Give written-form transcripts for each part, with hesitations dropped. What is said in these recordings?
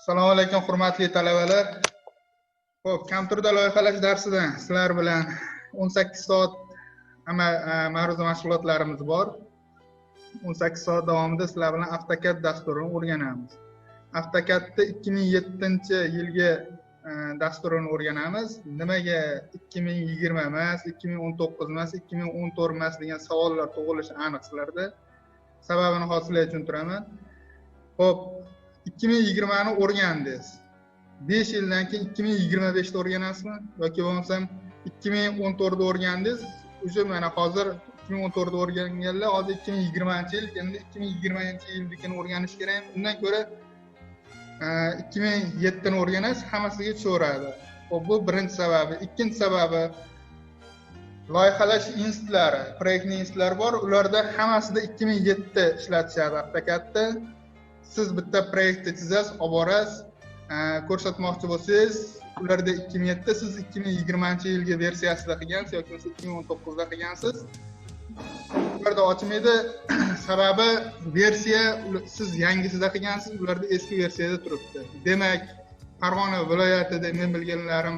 Assalomu alaykum hurmatli talabalar. Xo'p, kompyuterda loyihalash darsidan sizlar bilan 18 soat ma'ruza mashg'ulotlarimiz bor. 18 soat davomida sizlar bilan Autocad dasturini o'rganamiz. Autocadda 2007-yilgi dasturini o'rganamiz. Nimaga 2020 emas, 2019 emas, 2014 emas degan savollar tug'ilishi aniq sizlarda. Sababini hozir tushuntiraman. Xo'p, 2020 ni o'rgandingiz. 5 yildan keyin 2025 da o'rganasizmi yoki bo'lmasam 2014 da o'rgandingiz. O'sha mana hozir 2014 da o'rganganlar, hozir 2020-yil, endi 2020-yilnikini o'rganish kerak. Undan ko'ra 2007 ni o'rganasiz, hammasiga tushaveradi. Xo'p, bu birinchi sababi. Ikkinchi sababi, loyihalash institutlari, proyektning institutlari bor. Ularda hammasida 2007 ishlatishadi Autocadda. Siz bitta proyektni chizasiz, olib borasiz, ko'rsatmoqchi bo'lsangiz, ularda 2007, siz 2020-yilgi versiyasida qilgansiz yoki 2019 da qilgansiz. Ularda ochmaydi. Sababi versiya siz yangisida qilgansiz, ularda eski versiyada turibdi. Demak, Farg'ona viloyatida men bilganlarim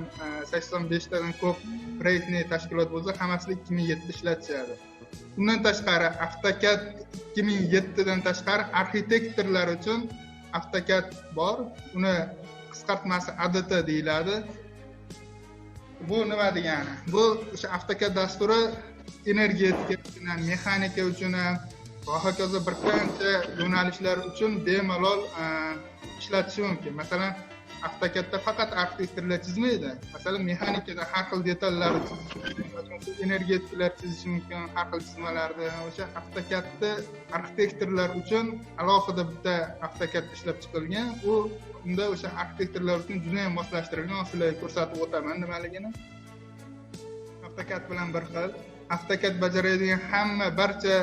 85 tadan ko'p proyektni tashkilot bo'lsa, hammasida 2007 ishlatishadi. Bundan tashqari Autocad 2007 dan tashqari arxitektorlar uchun Autocad bor. Uni qisqartmasi ADT deyiladi. Bu nima degani? Bu o'sha Autocad dasturi energetika uchun, mexanika uchun va hokazo bir qancha yo'nalishlar uchun bemalol ishlatish mumkin. Masalan, Autocadda faqat arxitektorlar chizmaydi. Masalan, mexanikada har xil detallar chizish mumkin, energetikalar chizish mumkin, har xil chizmalarni. O'sha Autocadda arxitektorlar uchun alohida bitta Autocad ishlab chiqilgan. Unda o'sha arxitektorlar uchun juda ham moslashtirilgan. Sizlarga ko'rsatib o'taman nimaligini. Autocad bilan bir xil. Autocad bajaradigan hamma barcha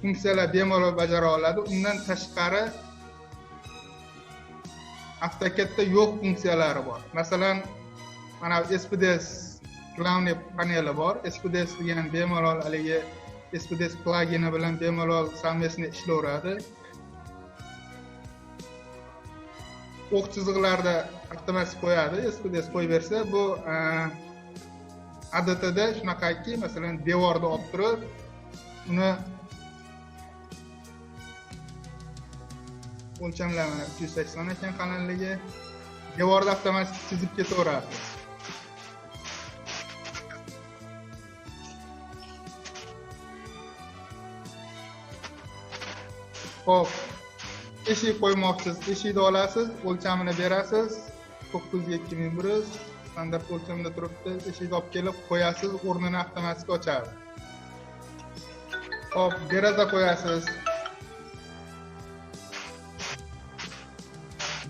funksiyalar bemalol bajara oladi. Undan tashqari Autocadda yo'q funksiyalari bor. Masalan, mana SPS Cloud paneli bor. SPS degan bemalol haligi SPS plugini bilan bemalol savmesni ishlayveradi. O'q chiziqlarda avtomatik qo'yadi, SPS qo'yaversa, bu ADTda shunaqaki, masalan, devorda olib turib, uni o'lchamlari 380 ekan qalinligi, devorda avtomatik chizib ketaveradi. Xo'p, eshik qo'ymoqchisiz, eshikni olasiz, o'lchamini berasiz, 900-2100 standart o'lchamda turibdi. Eshikni olib kelib qo'yasiz, o'rnini avtomatik ochadi. Xo'p, deraza qo'yasiz.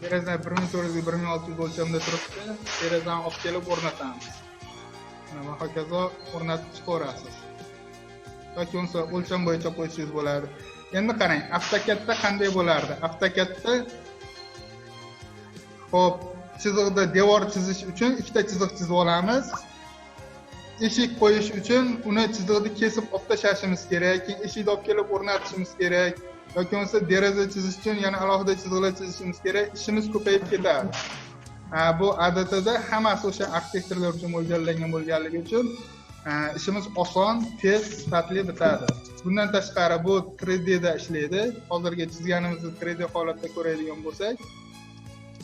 Deraza 1400-1600 o'lchamda turibdi. Derazani olib kelib o'rnatamiz. Mana hokazo o'rnatib chiqarasiz. Yoki bo'lsa o'lcham bo'yicha qo'yishingiz bo'ladi. Endi qarang, Autocadda qanday bo'lardi? Autocadda xo'p, chiziqda devor chizish uchun ikkita chiziq chizib olamiz. Eshik qo'yish uchun uni chiziqni kesib olib tashlashimiz kerak, keyin eshikni olib kelib o'rnatishimiz kerak. Yoki bo'lsa deraza chizish uchun yana alohida chiziqlar chizishimiz kerak. Ishimiz ko'payib ketadi. Bu ADTda hammasi o'sha arxitektorlar uchun mo'ljallangan bo'lganligi uchun ishimiz oson, tez, sifatli bitadi. Bundan tashqari bu 3D da ishlaydi. Hozirgi chizganimizni 3D holatda ko'radigan bo'lsak,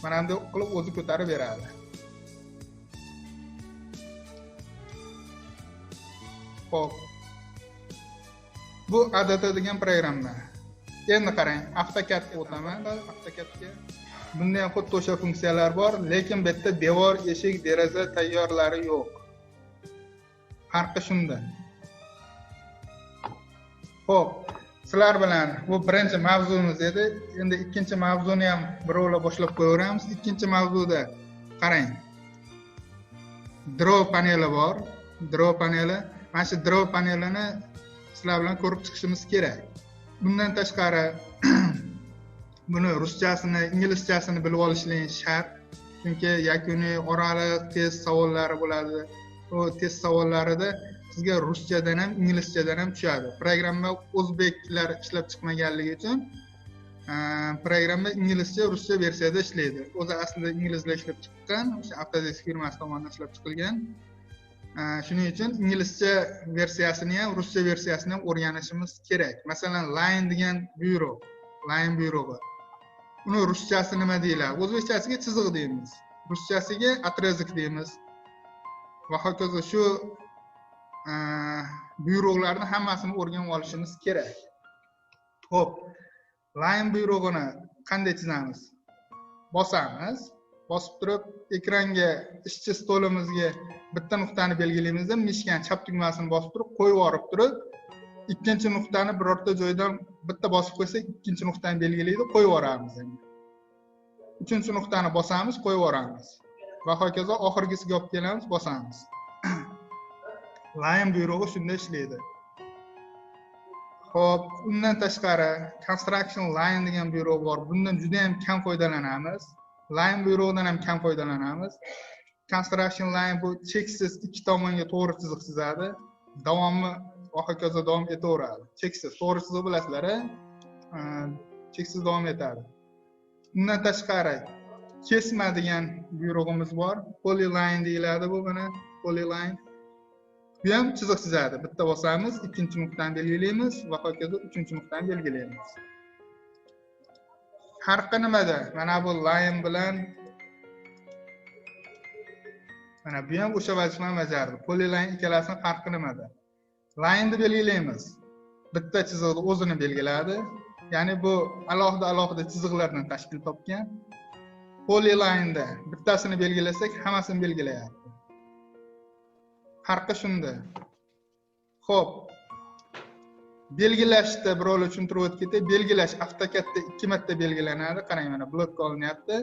mana bunday qilib o'zi ko'tarib beradi. Xo'p. Bu ADT degan programma. Endi qarang, Autocadga o'taman. Autocadga bunda ham xuddi o'sha funksiyalar bor, lekin bu yerda devor, eshik, deraza tayyorlari yo'q. Farqi shunda. Xo'p, sizlar bilan bu birinchi mavzumiz edi. Endi ikkinchi mavzuni ham birovlar boshlab qo'yaveramiz. Ikkinchi mavzuda qarang. Draw paneli bor. Draw paneli. Mana shu draw panelini sizlar bilan ko'rib chiqishimiz kerak. Bundan tashqari buni ruschasini, inglizchasini bilib olishingiz shart. Chunki yakuniy oraliq test savollari bo'ladi. O test savollarida sizga ruschadan ham, inglizchadan ham tushadi. Programma o'zbeklar ishlab chiqmaganligi uchun Programma inglizcha, ruscha versiyada ishlaydi. O'zi aslida inglizda ishlab chiqqan, o'sha Autocad firmasi tomonidan ishlab chiqilgan. Shuning uchun inglizcha versiyasini ham, ruscha versiyasini ham o'rganishimiz kerak. Masalan, line degan byuro, line byurogi. Uni ruschasi nima deyiladi? O'zbekchasiga chiziq deymiz. Ruschasiga отрезок deymiz. Va hokazo shu byurolarni hammasini o'rganib olishimiz kerak. Xo'p, line byurog'ini qanday chizamiz? Bosamiz. Bosib turib, ekranga, ishchi stolimizga bitta nuqtani belgilaymiz. Mishkan chap tugmasini bosib turib, qo'yib yorib turib, ikkinchi nuqtani birorta joydan bitta bosib qo'ysak, ikkinchi nuqtani belgilaydi, qo'yib yoramiz endi. Uchinchi nuqtani bosamiz, qo'yib yoramiz. Va hokazo oxirgisiga olib kelamiz, bosamiz. Line byurog'i shunday ishlaydi. Xo'p, undan tashqari construction line degan byuro bor. Bundan juda ham kam foydalanamiz. Line byurodan ham kam foydalanamiz. Construction line bu cheksiz ikki tomonga to'g'ri chiziq chizadi. Davomli va hokazo davom etaveradi. Cheksiz to'g'ri chiziq bilasizlar, cheksiz davom etadi. Undan tashqari kesma degan byurog'imiz bor. Polyline deyiladi bu mana, polyline. Bu ham chiziq chizadi. Bitta bosamiz, ikkinchi nuqtani belgilaymiz va hokazo uchinchi nuqtani belgilaymiz. Farqi nimada? Mana bu line bilan mana bu ham o'sha vazifani bajardi. Polyline ikkalasining farqi nimada? Line ni belgilaymiz. Bitta chiziqni o'zini belgiladi. Ya'ni bu alohida chiziqlardan tashkil topgan. Polyline da bittasini belgilasak, hammasini belgilayapti. Farqi shunda. Xo'p. Belgilashda birovlar tushuntirib o'tib ketay. Belgilash Autocadda 2 marta belgilanadi. Qarang, mana blokka olinyapti.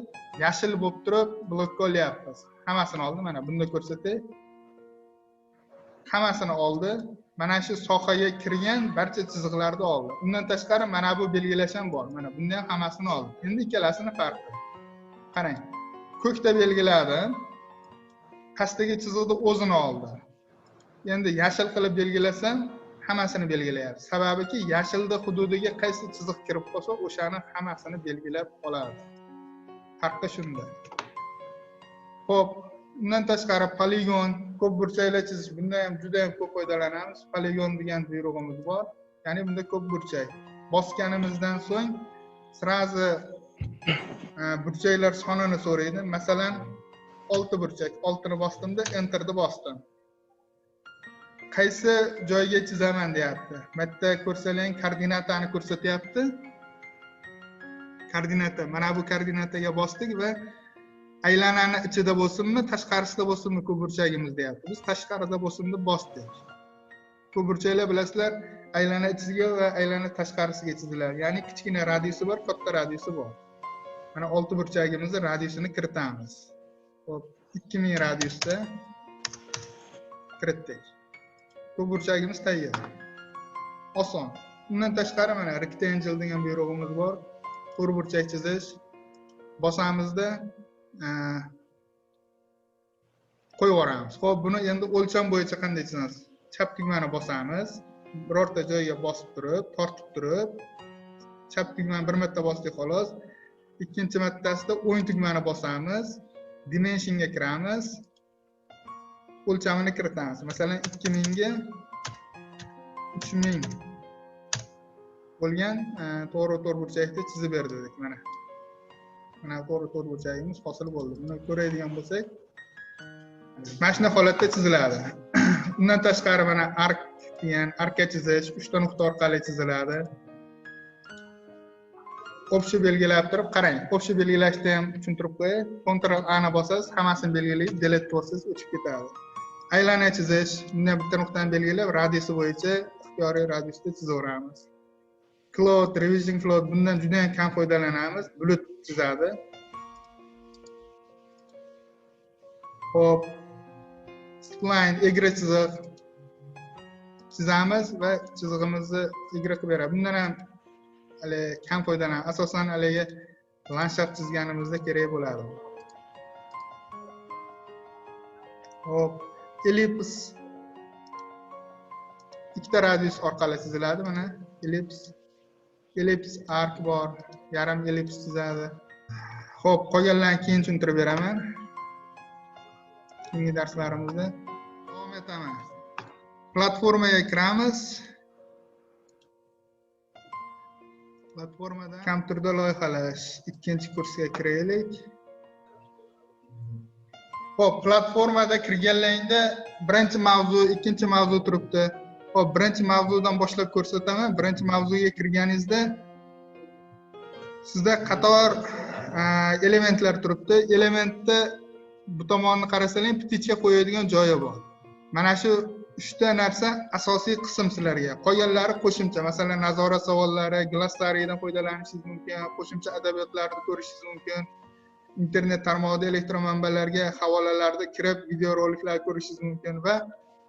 Yashil bo'lib turib, blokka olyapmiz. Hammasini oldi, mana bunda ko'rsatay. Hammasini oldi. Mana shu sohaga kirgan barcha chiziqlarni oldi. Undan tashqari mana bu belgilash ham bor. Mana bunda ham hammasini oldi. Endi ikkalasini farqi. Qarang. Ko'kda belgiladi. Pastdagi chiziqni o'zini oldi. Endi yashil qilib belgilasam, hammasini belgilayapti. Sababiki yashilda hududiga qaysi chiziq kirib qolsa, o'shani hammasini belgilab oladi. Farqi shunda. Xo'p, undan tashqari poligon, ko'p burchaklar chizish, bunda ham juda ham ko'p foydalanamiz. Poligon degan buyrug'imiz bor. Ya'ni bunda ko'p burchak. Bosganimizdan so'ng srazi burchaklar sonini so'raydi. Masalan, 6 burchak. 6ni bosdimda enterni bosdim. Qaysi joyga chizaman deyapti. Bitta ko'rsalang koordinatani ko'rsatyapti. Koordinata, mana bu koordinataga bosdik va aylanani ichida bo'lsinmi, tashqarisida bo'lsinmi ko'p burchagimiz deyapti. Biz tashqarida bo'lsin deb bosdik. Ko'p burchaklar bilasizlar, aylana ichiga va aylana tashqarisiga chiziladi. Ya'ni kichkina radiusi bor, katta radiusi bor. Mana 6 burchagimizning radiusini kiritamiz. Xo'p, 2000 radiusda kiritdik. Ko'p burchagimiz tayyor. Oson. Undan tashqari mana rectangle degan buyrug'imiz bor. To'rt burchak chizish. Bosamizda qo'yib yuboramiz. Xo'p, buni endi o'lcham bo'yicha qanday chizamiz? Chap tugmani bosamiz. Birorta joyga bosib turib, tortib turib, chap tugmani bir marta bosdik xolos. Ikkinchi martasida o'ng tugmani bosamiz. Dimensionga kiramiz. O'lchamini kiritamiz. Masalan, 2000 ga 3000 bo'lgan to'g'ri burchakda chizib berdi dedik mana. Mana to'g'ri burchagimiz hosil bo'ldi. Buni ko'radigan bo'lsak, mana shunday holatda chiziladi. Undan tashqari mana ark degan arka chizish 3 ta nuqta orqali chiziladi. Общий belgilab turib, qarang. Общий belgilashda ham tushuntirib qo'yay. Ctrl A ni bosasiz, hammasini belgilayib, delete qilsangiz o'chib ketadi. Aylana chizish, bundan bitta nuqtani belgilab, radiusi bo'yicha ixtiyoriy radiusda chizaveramiz. Float, revision float bundan juda ham kam foydalanamiz. Bulut chizadi. Hop. Spline, egri chiziq chizamiz va chizig'imizni egri qilib beradi. Bundan ham hali kam foydalanamiz. Asosan haliga landshaft chizganimizda kerak bo'ladi. Hop. Ellips ikkita radius orqali chiziladi mana. Ellips arc bor, yarim ellips chizadi. Xo'p, qolganlarni keyin tushuntirib beraman. Keyingi darslarimizda davom etaman. Platformaga kiramiz. Platformada kompyuterda loyihalash ikkinchi kursga kiraylik. Xo'p, platformada kirganlaringda birinchi mavzu, ikkinchi mavzu turibdi. Xo'p, birinchi mavzudan boshlab ko'rsataman. Birinchi mavzuga kirganingizda sizda qator elementlar turibdi. Elementda bu tomonni qarasangiz ptichka qo'yadigan joyi bor. Mana shu 3 ta narsa asosiy qism sizlarga. Qolganlari qo'shimcha, masalan, nazorat savollari, glassaridan foydalanishingiz mumkin, qo'shimcha adabiyotlarni ko'rishingiz mumkin. Internet tarmog'ida elektron manbalarga havolalarda kirib videoroliklar ko'rishingiz mumkin va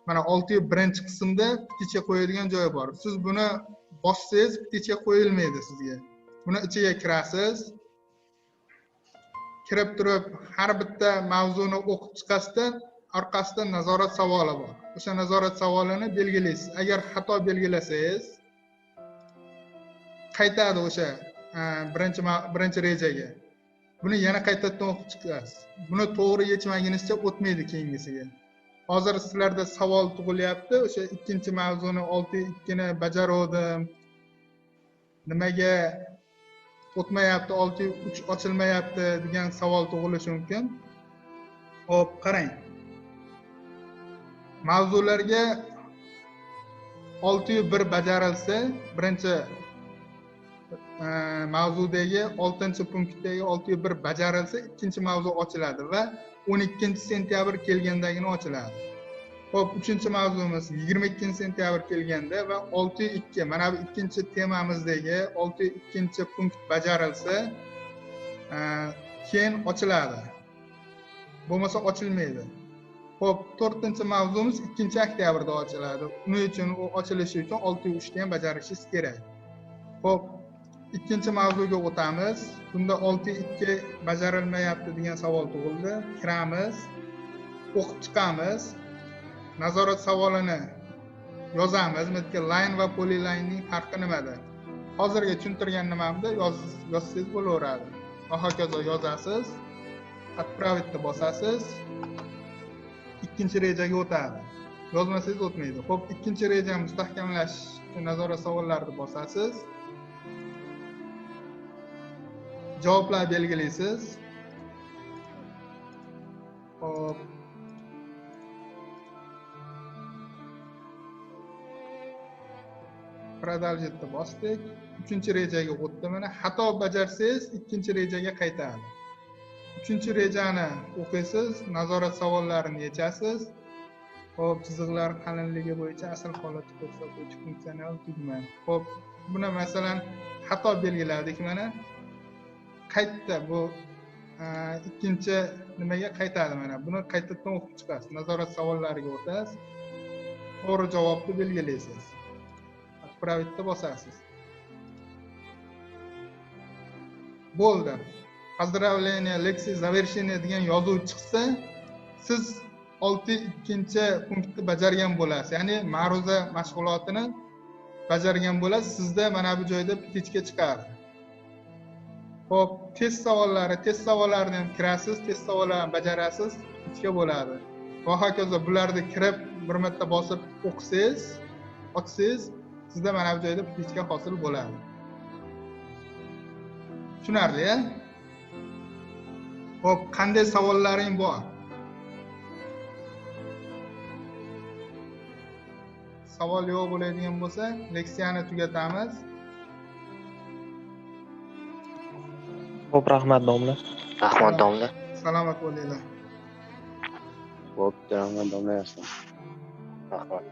mana 6-birinchi qismda ptichka qo'yadigan joyi bor. Siz buni bossangiz ptichka qo'yilmaydi sizga. Buni ichiga kirasiz. Kirib turib har bitta mavzuni o'qib chiqasdan orqasida nazorat savoli bor. O'sha nazorat savolini belgilaysiz. Agar xato belgilasangiz qaytadi o'sha birinchi rejaga. Buni yana qaytadan o'qib chiqasiz. Buni to'g'ri yechmagunizcha o'tmaydi keyingisiga. Hozir sizlarda savol tug'ilyapti. O'sha ikkinchi mavzuni 6.2 ni bajardim. Nimaga o'tmayapti, 6.3 ochilmayapti degan savol tug'ilishi mumkin. Xo'p, qarang. Mavzularga 6.1 bajarilsa, birinchi mavzudagi 6-punktdagi 6.1 bajarilsa, ikkinchi mavzu ochiladi va 12-sentyabr kelgandagina ochiladi. Xo'p, 3-mavzumiz 22-sentyabr kelganda va 6.2, mana bu ikkinchi temamizdagi 6.2-punkt bajarilsa, keyin ochiladi. Bo'lmasa ochilmaydi. Xo'p, 4-mavzumiz 2-oktyabrda ochiladi. Uning uchun u ochilishi uchun 6.3 ni ham bajarishingiz kerak. Xo'p, ikkinchi mavzuga o'tamiz. Bunda 6.2 bajarilmayapti degan savol tug'ildi. Kiramiz, o'qib chiqamiz. Nazorat savolini yozamiz. Menga line va polylinening farqi nimada? Hozirga tushuntirgan nimamda yozsangiz bo'laveradi. Va hokazo yozasiz. Отправить bosasiz. Ikkinchi rejaga o'tadi. Yozmasangiz o'tmaydi. Xo'p, ikkinchi reja mustahkamlash nazorat savollarini bosasiz. Javoblar belgilaysiz. Xo'p. Продолжitni bosdik. 3-rejaga o'tdi. Mana xato bajarsangiz, 2-rejaga qaytadi. 3-rejani o'qiysiz, nazorat savollarini yechasiz. Xo'p, chiziqlar qalinligi bo'yicha asl holatni ko'rsatuvchi funksional tugma. Xo'p, buni masalan xato belgiladik mana. Qaytdi bu ikkinchi nimaga qaytadi mana. Buni qaytadan o'qib chiqasiz. Nazorat savollariga o'tasiz. To'g'ri javobni belgilaysiz. Отправить bosasiz. Bo'ldi. Поздравление, leksiya завершение degan yozuv chiqsa, siz 6.2-punktni bajargan bo'lasiz. Ya'ni ma'ruza mashg'ulotini bajargan bo'lasiz. Sizda mana bu joyda ptichka chiqadi. Xo'p, test savollarini ham kirasiz, test savollarini bajarasiz, ptichka bo'ladi. Va hokazo bularni kirib bir marta bosib o'qisangiz, ochsangiz, sizda mana bu joyda ptichka hosil bo'ladi. Tushunarli-a? Xo'p, qanday savollaring bor? Savol yo'q bo'ladigan bo'lsa, leksiyani tugatamiz. Xo'p, rahmat domla. Rahmat domla. Salomat bo'linglar. Xo'p, rahmat domla. Rahmat.